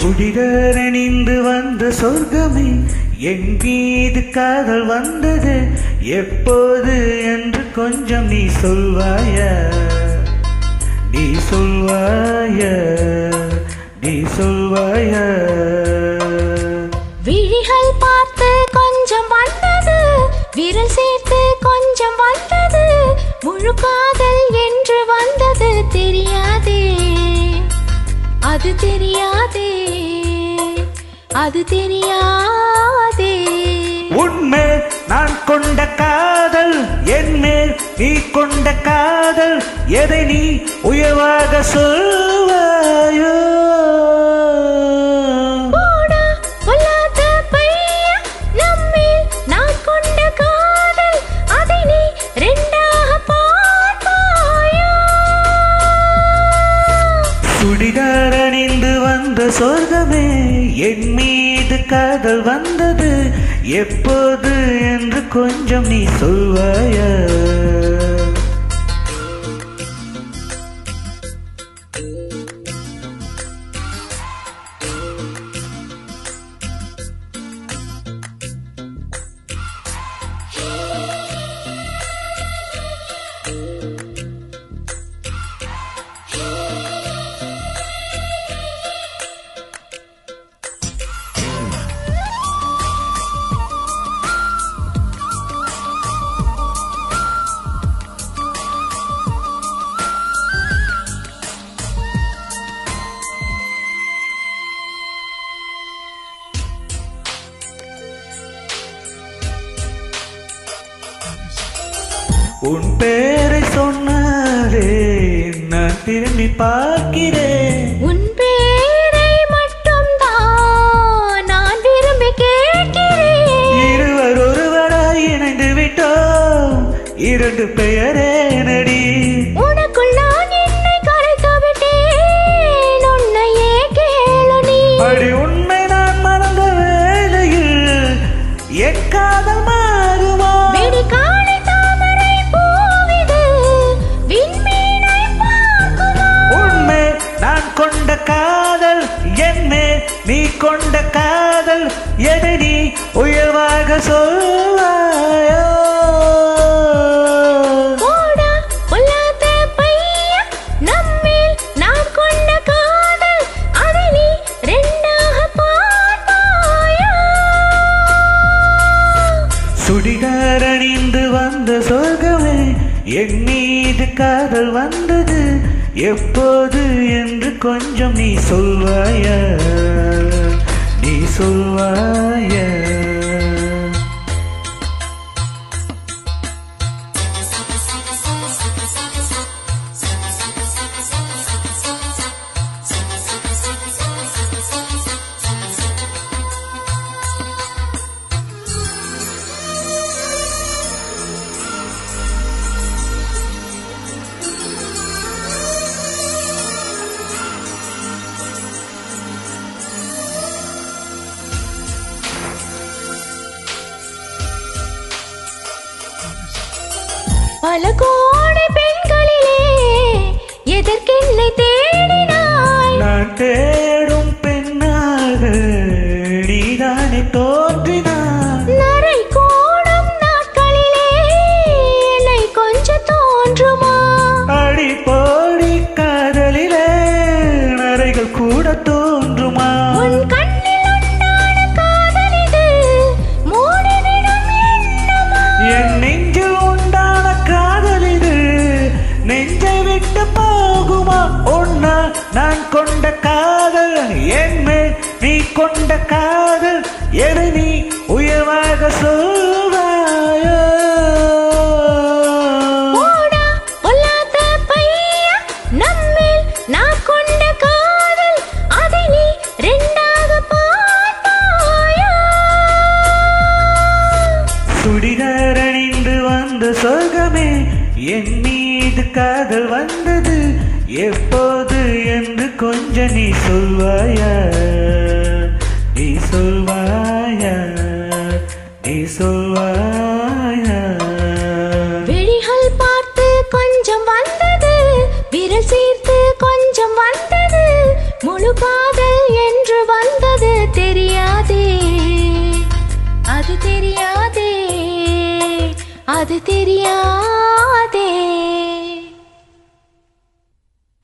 சுடிதாரணிந்து வந்த சொர்க்கமே என் மீது காதல் வந்தது எப்போது என்று கொஞ்சம் நீ சொல்வாயா, நீ சொல்வாயா, நீ சொல்வாயா. விழிகள் பார்த்து கொஞ்சம் வந்தது, விரல் சேர்த்து கொஞ்சம் வந்தது, முழு காதல் என்று வந்தது தெரியாதே, அது தெரியாதே, அது தெரியாதே. உன்மேல் நான் கொண்ட காதல், என் மேல் நீ கொண்ட காதல், எதை நீ உயர்வாக சொல்வாயோ. சுடிதார் அணிந்து வந்த சொர்க்கமே என் மீது காதல் வந்தது எப்போது என்று கொஞ்சம் நீ சொல்வாயா. உன் பேரை சொன்னாரே நான் திரும்பி பார்க்கிறேன், உன் பேரை மட்டும் தான் நான் விரும்பி கேட்கிறேன். இருவர் ஒருவராய் இணைந்து விட்டோம், இரண்டு பெயரே நடி. உனக்குள் நான் என்னை கரைத்து விட்டேன், உன்னையே கேளு நீ. அடி உண்மை நான் மறந்த வேளையில் என் காதல் மாறுமா. கொண்ட காதல் என் மேல் நீ கொண்ட காதல், எதை நீ உயர்வாக சொல்வாயோ. நம்மேல் நான் கொண்ட காதல், அதை நீ ரெண்டாக பார்ப்பாயா. சுடிதார் அணிந்து வந்த சொர்க்கமே என் மீது காதல் வந்தது எப்போது என்று கொஞ்சம் நீ சொல்வாயா, நீ சொல்வாயா. பல கோடி பெண்களிலே எதற்கென்னை தேடினாய். நான் தேடும் பெண்ணாக நீதானே தோன்றினாய். நரை கூடும் நாட்களிலே என்னை கொஞ்சம் தோன்றுமா. அடி போடி காதலிலே நரைகள் கூட தோன்றுமா. உன் கண்ணில் உண்டான காதல் இது மூடிவிடும் எண்ணமா. என் நெஞ்சில் உண்டான காதல் இது நெஞ்சை விட்டு போகுமா. ஒன்னா நான் கொண்ட காதல், என் மேல் நீ கொண்ட காதல், எதை நீ உயர்வாக சொல்வாயோ. நம்மேல் நான் கொண்ட காதல், அதை நீ ரெண்டாக பார்ப்பாயா. சுடிதார் அணிந்து வந்த சொர்க்கமே என் மீது காதல் வந்தது எப்போது என்று கொஞ்சம் நீ சொல்வாயா, நீ சொல்வாயா, நீ சொல்வாயா. விழிகள் பார்த்து கொஞ்சம் வந்தது, விரல் சேர்த்து கொஞ்சம் வந்தது, முழு காதல் என்று அது தெரியாதே